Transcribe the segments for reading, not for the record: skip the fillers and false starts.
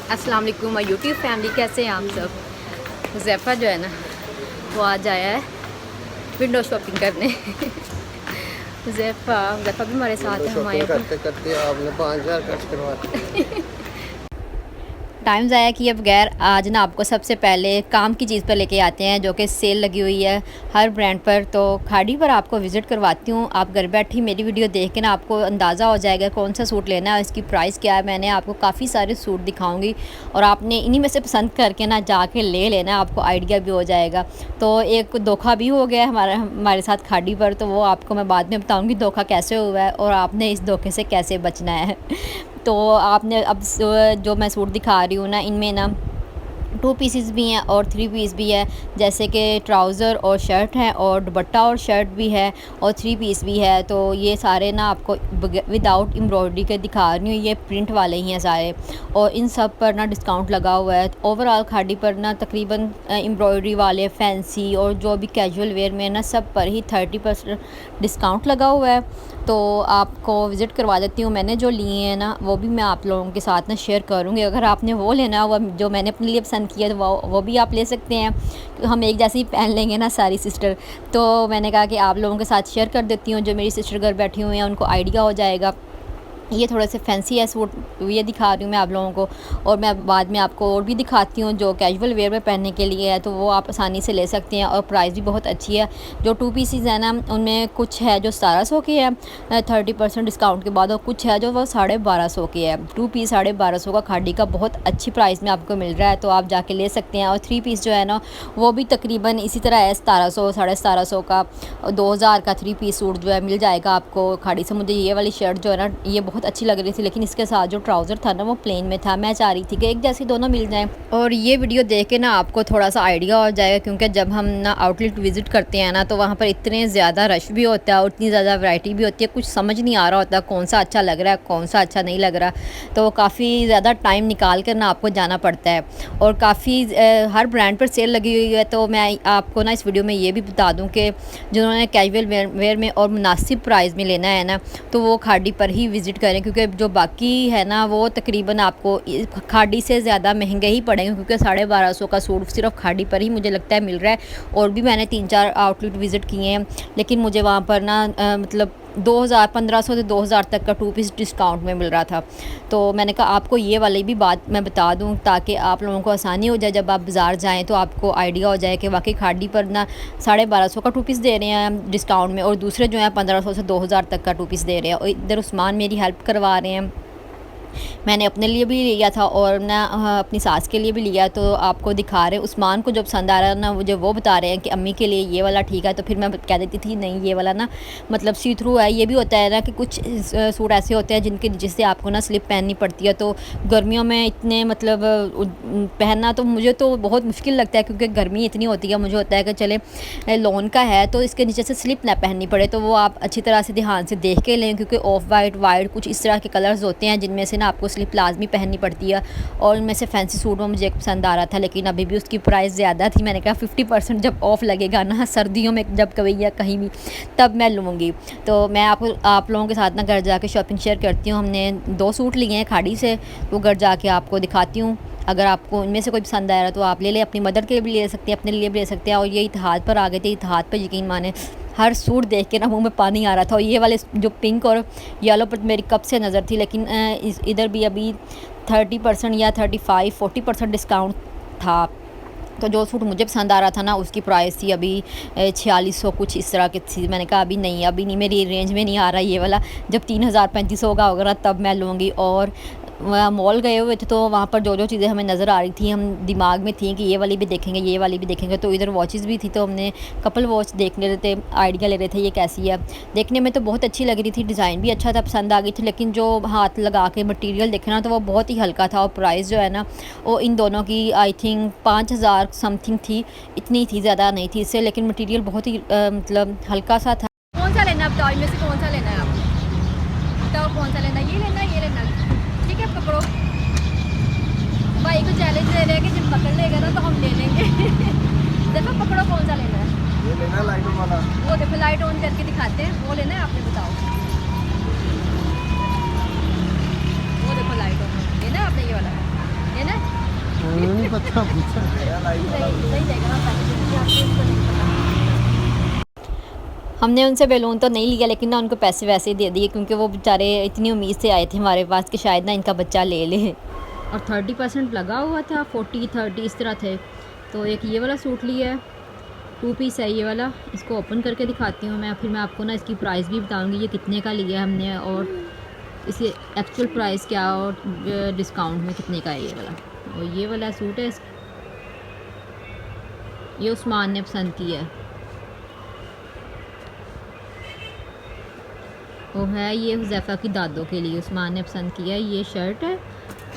अस्सलाम वालेकुम my YouTube family, कैसे हैं आप सब। हुज़ैफ़ा जो है ना वो आज आया है विंडो शॉपिंग करने। हुज़ैफ़ा भी हमारे साथ है। हमारे करते करते आपने 5000 खर्च करवा दिए। टाइम ज़ाया किए बगैर आज ना आपको सबसे पहले काम की चीज़ पर लेके आते हैं जो कि सेल लगी हुई है हर ब्रांड पर। तो खाड़ी पर आपको विज़िट करवाती हूँ। आप घर बैठी मेरी वीडियो देख के ना आपको अंदाज़ा हो जाएगा कौन सा सूट लेना है, इसकी प्राइस क्या है। मैंने आपको काफ़ी सारे सूट दिखाऊंगी और आपने इन्हीं में से पसंद करके ना जाके ले लेना, आपको आइडिया भी हो जाएगा। तो एक धोखा भी हो गया है हमारे साथ खाड़ी पर, तो वो आपको मैं बाद में बताऊँगी धोखा कैसे हुआ है और आपने इस धोखे से कैसे बचना है। तो आपने अब जो मैं सूट दिखा रही हूँ ना, इनमें ना 2 पीसेस भी हैं और 3 पीस भी है। जैसे कि ट्राउज़र और शर्ट है और दुपट्टा और शर्ट भी है और 3 पीस भी है। तो ये सारे ना आपको विदाउट एम्ब्रॉयडरी के दिखा रही हूँ, ये प्रिंट वाले ही हैं सारे और इन सब पर ना डिस्काउंट लगा हुआ है। ओवरऑल खाड़ी पर ना तकरीबन एम्ब्रॉयडरी वाले, फैंसी और जो भी कैजुअल वेयर में ना सब पर ही 30% डिस्काउंट लगा हुआ है। तो आपको विज़िट करवा देती हूँ। मैंने जो लिए हैं ना वो भी मैं आप लोगों के साथ ना शेयर करूँगी। अगर आपने वो लेना हुआ जो मैंने अपने लिए पसंद किया तो वो भी आप ले सकते हैं। हम एक जैसे ही पहन लेंगे ना सारी सिस्टर। तो मैंने कहा कि आप लोगों के साथ शेयर कर देती हूँ, जो मेरी सिस्टर घर बैठी हुई हैं उनको आइडिया हो जाएगा। ये थोड़े से फैंसी है सूट, ये दिखा रही हूँ मैं आप लोगों को और मैं बाद में आपको और भी दिखाती हूँ जो कैजुअल वेयर में पहनने के लिए है, तो वो आप आसानी से ले सकते हैं और प्राइस भी बहुत अच्छी है। जो 2 पीसेस है ना उनमें कुछ है जो 1700 की है 30% डिस्काउंट के बाद और कुछ है जो वो 1250 की है। 2 पीस 1250 का खाड़ी का बहुत अच्छी प्राइस में आपको मिल रहा है, तो आप जाके ले सकते हैं। और 3 पीस जो है ना वो भी तकरीबन इसी तरह है 1700 1750 का 2000 का 3 पीस सूट जो है मिल जाएगा आपको खाड़ी से। मुझे ये वाली शर्ट जो है ना ये बहुत अच्छी लग रही थी, लेकिन इसके साथ जो ट्राउज़र था ना वो प्लेन में था। मैं चाह रही थी कि एक जैसी दोनों मिल जाएं और ये वीडियो देख के ना आपको थोड़ा सा आइडिया हो जाएगा, क्योंकि जब हम ना आउटलेट विज़िट करते हैं ना तो वहाँ पर इतने ज़्यादा रश भी होता है और इतनी ज़्यादा वैरायटी भी होती है, कुछ समझ नहीं आ रहा होता कौन सा अच्छा लग रहा है कौन सा अच्छा नहीं लग रहा। तो काफ़ी ज़्यादा टाइम निकाल कर ना आपको जाना पड़ता है और काफ़ी हर ब्रांड पर सेल लगी हुई है। तो मैं आपको ना इस वीडियो में ये भी बता दूँ कि जिन्होंने कैजुअल वेयर में और मुनासिब प्राइस में लेना है ना तो वो खाड़ी पर ही विज़िट करें, क्योंकि जो बाकी है ना वो तकरीबन आपको खाड़ी से ज़्यादा महंगे ही पड़ेंगे, क्योंकि 1250 का सूट सिर्फ खाड़ी पर ही मुझे लगता है मिल रहा है। और भी मैंने 3-4 आउटलेट विज़िट किए हैं, लेकिन मुझे वहाँ पर ना मतलब 1500 से 2000 तक का 2 पीस डिस्काउंट में मिल रहा था। तो मैंने कहा आपको ये वाली भी बात मैं बता दूं ताकि आप लोगों को आसानी हो जाए, जब आप बाज़ार जाएं तो आपको आइडिया हो जाए कि वाकई खाड़ी पर ना 1250 का 2 पीस दे रहे हैं डिस्काउंट में और दूसरे जो है 1500 से 2000 तक का 2 पीस दे रहे हैं। और इधर उस्मान मेरी हेल्प करवा रहे हैं, मैंने अपने लिए भी लिया था और ना अपनी सास के लिए भी लिया। तो आपको दिखा रहे हैं उस्मान को जो पसंद आ रहा है ना मुझे वो बता रहे हैं कि अम्मी के लिए ये वाला ठीक है। तो फिर मैं कह देती थी नहीं ये वाला ना मतलब सी थ्रू है। ये भी होता है ना कि कुछ सूट ऐसे होते हैं जिनके जिससे आपको ना स्लिप पहननी पड़ती है, तो गर्मियों में इतने मतलब पहनना तो मुझे तो बहुत मुश्किल लगता है, क्योंकि गर्मी इतनी होती है। मुझे होता है कि चले लॉन का है तो इसके नीचे से स्लिप ना पहननी पड़े। तो वो आप अच्छी तरह से ध्यान से देख के लें, क्योंकि ऑफ वाइट कुछ इस तरह के कलर्स होते हैं जिनमें से ना आपको स्लिप लाजमी पहननी पड़ती है। और इनमें से फैंसी सूट में मुझे एक पसंद आ रहा था, लेकिन अभी भी उसकी प्राइस ज़्यादा थी। मैंने कहा 50% जब ऑफ़ लगेगा ना सर्दियों में जब कभी या कहीं भी तब मैं लूँगी। तो मैं आप लोगों के साथ ना घर जाके शॉपिंग शेयर करती हूँ। हमने 2 सूट लिए हैं खाड़ी से, वो घर जाके आपको दिखाती हूँ। अगर आपको इनमें से कोई पसंद आया तो आप ले लें, अपनी मदर के लिए भी ले सकते हैं, अपने लिए भी ले सकते हैं। और ये इत्तेहाद पर आ गए थे, इत्तेहाद पर यकीन माने हर सूट देख के ना मुंह में पानी आ रहा था। और ये वाले जो पिंक और येलो पर मेरी कब से नज़र थी, लेकिन इधर भी अभी 30% या 35-40% डिस्काउंट था। तो जो सूट मुझे पसंद आ रहा था ना उसकी प्राइस थी अभी 4600 कुछ इस तरह की थी। मैंने कहा अभी नहीं मेरी रेंज में नहीं आ रहा ये वाला, जब 3000-3500 का होगा ना तब मैं लूँगी। और वहाँ मॉल गए हुए थे तो वहाँ पर जो चीज़ें हमें नज़र आ रही थी हम दिमाग में थी कि ये वाली भी देखेंगे ये वाली भी देखेंगे। तो इधर वॉचेस भी थी, तो हमने कपल वॉच देख ले रहे थे, आइडिया ले रहे थे ये कैसी है। देखने में तो बहुत अच्छी लग रही थी, डिज़ाइन भी अच्छा था, पसंद आ गई थी, लेकिन जो हाथ लगा के मटीरियल देखे ना तो वो बहुत ही हल्का था। और प्राइस जो है ना वो इन दोनों की आई थिंक 5000 समथिंग थी, इतनी थी, ज़्यादा नहीं थी इससे, लेकिन मटीरियल बहुत ही मतलब हल्का सा था। कौन सा लेना है बताओ, इनमें से कौन सा लेना है आपको बताओ, कौन सा लेना है, ये लेना ये लेना ठीक है पकड़ो। भाई को चैलेंज दे रहे हैं कि जब पकड़ लेगा ना तो हम ले लेंगे। देखो पकड़ो कौन सा लेना है। ये लेना लाइट वाला, वो देखो लाइट ऑन करके दिखाते हैं, वो लेना है आपने बताओ। वो देखो लाइट ऑन लेना है आपने, ये वाला लेना है। नहीं पता पूछा हमने उनसे बैलून तो नहीं लिया, लेकिन ना उनको पैसे वैसे ही दे दिए, क्योंकि वो बेचारे इतनी उम्मीद से आए थे हमारे पास कि शायद ना इनका बच्चा ले ले। और 30% लगा हुआ था, 40-30 इस तरह थे। तो एक ये वाला सूट लिया है, 2 पीस है ये वाला। इसको ओपन करके दिखाती हूँ मैं, फिर मैं आपको ना इसकी प्राइस भी बताऊँगी ये कितने का लिया हमने, और इसकी एक्चुअल प्राइस क्या और डिस्काउंट में कितने का है ये वाला। और ये वाला सूट है, ये उस्मान ने पसंद किया है। वो है ये हुज़ैफ़ा की दादों के लिए उस्मान ने पसंद किया है। ये शर्ट है,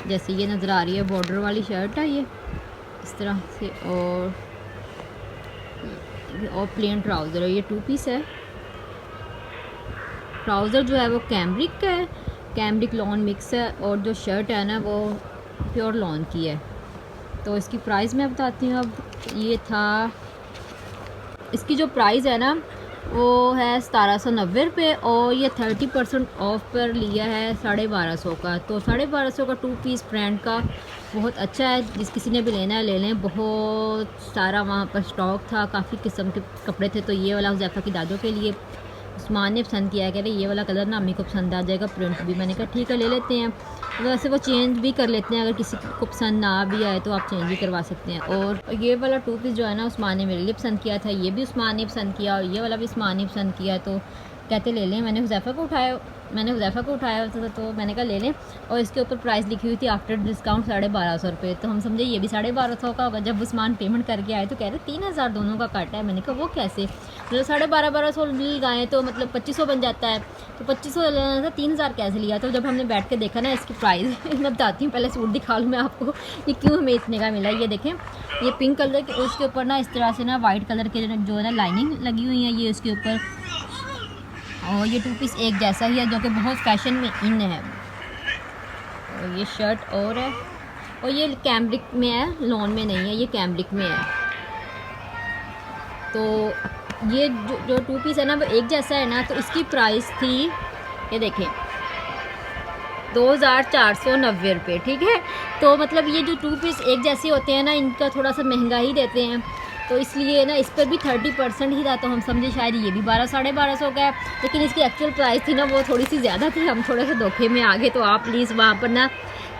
जैसे ये नज़र आ रही है, बॉर्डर वाली शर्ट है ये इस तरह से, और प्लेन ट्राउज़र है। ये 2 पीस है। ट्राउज़र जो है वो कैम्ब्रिक का है, कैम्ब्रिक लॉन मिक्स है, और जो शर्ट है ना वो प्योर लॉन की है। तो इसकी प्राइस मैं बताती हूँ। अब ये था, इसकी जो प्राइस है ना वो है 1790 रुपये, और ये 30% ऑफ पर लिया है 1250 का। तो 1250 का 2 पीस ब्रांड का बहुत अच्छा है, जिस किसी ने भी लेना है ले लें। बहुत सारा वहाँ पर स्टॉक था, काफ़ी किस्म के कपड़े थे। तो ये वाला हुज़ैफ़ा की दादों के लिए उस्मान ने पसंद किया है, कह रहे ये वाला कलर ना अम्मी को पसंद आ जाएगा, प्रिंट भी। मैंने कहा ठीक है ले लेते हैं। वैसे वो चेंज भी कर लेते हैं, अगर किसी को पसंद ना भी आए तो आप चेंज भी करवा सकते हैं। और ये वाला 2 पीस जो है ना उस्मान ने मेरे लिए पसंद किया था, ये भी उस्मान ने पसंद किया, और ये वाला भी उस्मान ने पसंद किया। तो कहते ले लें, मैंने हुज़ैफ़ा को उठाया था, तो मैंने कहा ले लें। और इसके ऊपर प्राइस लिखी हुई थी आफ्टर डिस्काउंट 1250 रुपये। तो हम समझे ये भी 1250 का होगा। जब उस्मान पेमेंट करके आए तो कह रहे 3000 दोनों का कट है। मैंने कहा वो कैसे, मतलब 1250 लगाएँ तो मतलब 2500 बन जाता है, तो 2500 लेना था, 3000 कैसे लिया। तो जब हमने बैठ के देखा ना इसकी प्राइस मैं बताती हूँ, पहले सूट दिखा लूँ मैं आपको ये क्यों हमें इतने का मिला। ये देखें, ये पिंक कलर के, उसके ऊपर ना इस तरह से ना वाइट कलर के जो है ना लाइनिंग लगी हुई है ये उसके ऊपर। और ये 2 पीस एक जैसा ही है, जो कि बहुत फैशन में इन है। और ये शर्ट और है, और ये कैम्ब्रिक में है, लॉन में नहीं है, ये कैम्ब्रिक में है। तो ये जो 2 पीस है ना वो एक जैसा है ना, तो इसकी प्राइस थी, ये देखें, 2490 रुपये। ठीक है, तो मतलब ये जो 2 पीस एक जैसे होते हैं ना, इनका थोड़ा सा महंगा ही देते हैं। तो इसलिए ना इस पर भी 30% ही था, तो हम समझे शायद ये भी 1200-1250 का है। लेकिन इसकी एक्चुअल प्राइस थी ना वो थोड़ी सी ज़्यादा थी, हम थोड़े से धोखे में आ गए। तो आप प्लीज़ वहाँ पर ना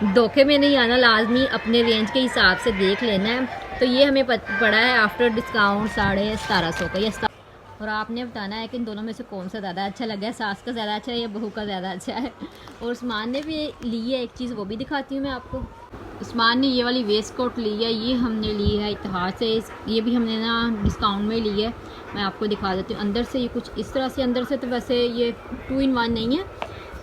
धोखे में नहीं आना, लाजमी अपने रेंज के हिसाब से देख लेना है। तो ये हमें पड़ा है आफ्टर डिस्काउंट 1750 का। ये और आपने बताना है कि इन दोनों में से कौन सा ज़्यादा अच्छा लगा है, सास का ज़्यादा अच्छा है या बहू का ज़्यादा अच्छा है। और उस्मान ने भी ली है एक चीज़, वो भी दिखाती हूँ मैं आपको। उस्मान ने ये वाली वेस्ट कोट ली है, ये हमने ली है इत्तेहाद से, ये भी हमने ना डिस्काउंट में ली है। मैं आपको दिखा देती हूँ। अंदर से ये कुछ इस तरह से, अंदर से तो वैसे ये 2 in 1 नहीं है,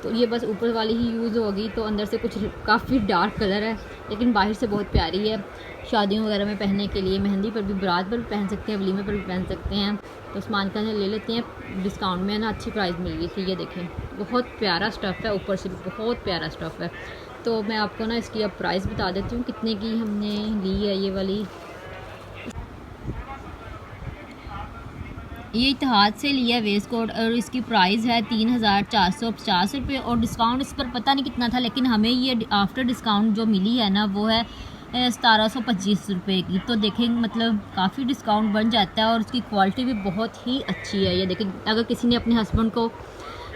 तो ये बस ऊपर वाली ही यूज़ होगी। तो अंदर से कुछ काफ़ी डार्क कलर है, लेकिन बाहर से बहुत प्यारी है। शादियों वगैरह में पहनने के लिए, मेहंदी पर भी, बारात पर भी पहन सकते हैं, वलीमे पर भी पहन सकते हैं। तो उस्मान का ले लेते हैं, डिस्काउंट में ना अच्छी प्राइस मिल गई थी। ये देखें, बहुत प्यारा स्टफ़ है, ऊपर से भी बहुत प्यारा स्टफ़ है। तो मैं आपको ना इसकी अब प्राइस बता देती हूँ कितने की हमने ली है। ये वाली ये इत्तेहाद से लिया है वेस्ट कोट, और इसकी प्राइस है 3450 रुपये। और डिस्काउंट इस पर पता नहीं कितना था, लेकिन हमें ये आफ्टर डिस्काउंट जो मिली है ना वो है 1725 रुपये की। तो देखें मतलब काफ़ी डिस्काउंट बन जाता है, और उसकी क्वालिटी भी बहुत ही अच्छी है। ये देखें, अगर किसी ने अपने हस्बैंड को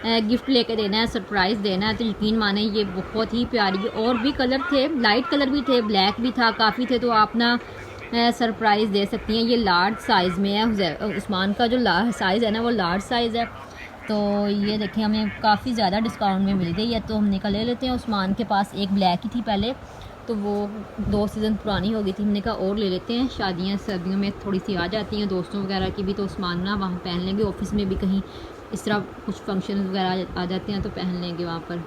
गिफ्ट लेके देना है, सरप्राइज़ देना है, तो यकीन माने ये बहुत ही प्यारी। और भी कलर थे, लाइट कलर भी थे, ब्लैक भी था, काफ़ी थे। तो आप ना सरप्राइज़ दे सकती हैं। ये लार्ज साइज़ में है, उस्मान का जो साइज़ है ना वो लार्ज साइज़ है। तो ये देखें, हमें काफ़ी ज़्यादा डिस्काउंट में मिल गई है, तो हमने कल ले लेते हैं। उस्मान के पास एक ब्लैक ही थी पहले, तो वो 2 सीज़न पुरानी हो गई थी, हमने कहा और ले लेते हैं। शादियाँ सर्दियों में थोड़ी सी आ जाती हैं, दोस्तों वगैरह की भी, तो उस्मान ना वहाँ पहन लेंगे। ऑफिस में भी कहीं इस तरह कुछ फंक्शन वगैरह आ जाते हैं तो पहन लेंगे वहाँ पर।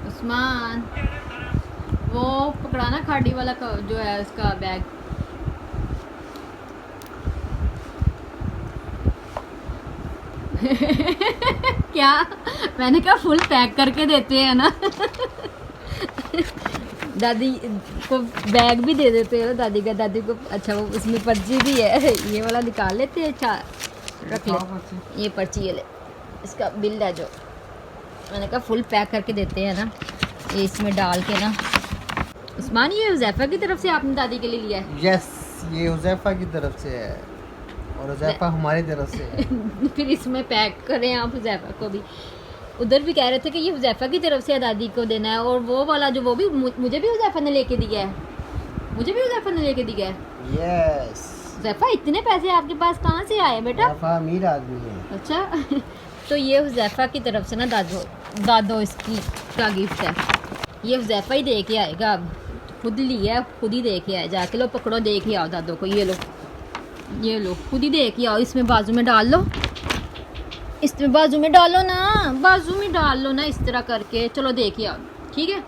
उस्मान वो पकड़ाना खाड़ी वाला का जो है उसका बैग। क्या, मैंने कहा फुल पैक करके देते हैं ना। दादी को बैग भी दे देते हैं दादी का, दादी को। अच्छा, वो उसमें पर्ची भी है, ये वाला निकाल लेते हैं। अच्छा रख ले, ये पर्ची ये ले, इसका बिल है जो मैंने कहा फुल पैक करके देते हैं ना, ये इसमें डाल के ना। उस्मान, ये हुज़ैफा की तरफ से आपने दादी के लिए लिया है? यस, ये हुज़ैफा की तरफ से है और हुज़ैफा हमारी तरफ से है। फिर इसमें पैक करें आप हुज़ैफा को भी। उधर भी कह रहे थे कि ये हुज़ैफा की तरफ से दादी को देना है, और वो वाला जो वो भी मुझे भी हुज़ैफा ने लेके दिया है, मुझे भी हुज़ैफा ने लेके दिया है। यस। हुज़ैफा, इतने पैसे आपके पास कहाँ से आए बेटा? हुज़ैफा अमीर आदमी है। अच्छा तो ये हुज़ैफा की तरफ से ना दादो इसकी का गिफ्ट है। ये हुज़ैफा ही दे के आएगा, अब खुद लिया, खुद ही दे के आए। जाके लो पकड़ो, दे के आओ दादो को। ये लो, ये लो, खुद ही दे के आओ। इसमें बाजू में डाल लो, इसमें बाजू में डालो ना, बाजू में डाल लो ना, इस तरह करके। चलो दे के आओ, ठीक है?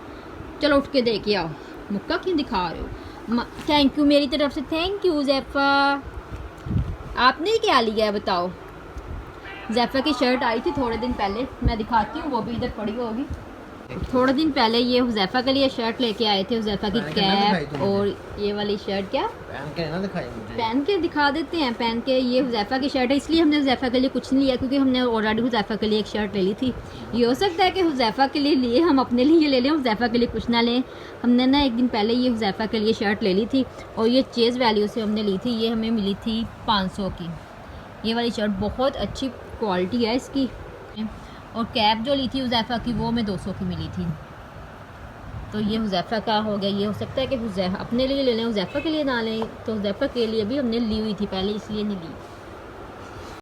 चलो उठ के दे के आओ। मुक्का क्यों दिखा रहे हो? थैंक यू मेरी तरफ से, थैंक यू हुज़ैफा। आपने क्या लिया है बताओ? हुज़ैफा की शर्ट आई थी थोड़े दिन पहले, मैं दिखाती हूँ, वो भी इधर पड़ी होगी। थोड़े दिन पहले ये हुज़ैफा के लिए शर्ट लेके आए थे, हुज़ैफा की कैप और ये वाली शर्ट। क्या पहन के ना दिखाई मुझे? पहन के दिखा देते हैं, पहन के। ये हुज़ैफा की शर्ट है, इसलिए हमने हुज़ैफा के लिए कुछ नहीं लिया, क्योंकि हमने ऑलरेडी हुज़ैफा के लिए एक शर्ट ले ली थी। ये हो सकता है कि हुज़ैफा के लिए लिए, हम अपने लिए ले लें, हुज़ैफा के लिए कुछ ना लें। हमने ना एक दिन पहले ये हुज़ैफा के लिए शर्ट ले ली थी, और ये चेज़ वैल्यू से हमने ली थी। ये हमें मिली थी 500 की। ये वाली शर्ट बहुत अच्छी क्वालिटी है इसकी। और कैप जो ली थी हुज़ैफा की, वो हमें 200 की मिली थी। तो ये हुज़ैफा का हो गया। ये हो सकता है कि हुज़ैफा अपने लिए ले लें, हुज़ैफा के लिए ना लें। तो हुज़ैफा के लिए भी हमने ली हुई थी पहले, इसलिए नहीं ली।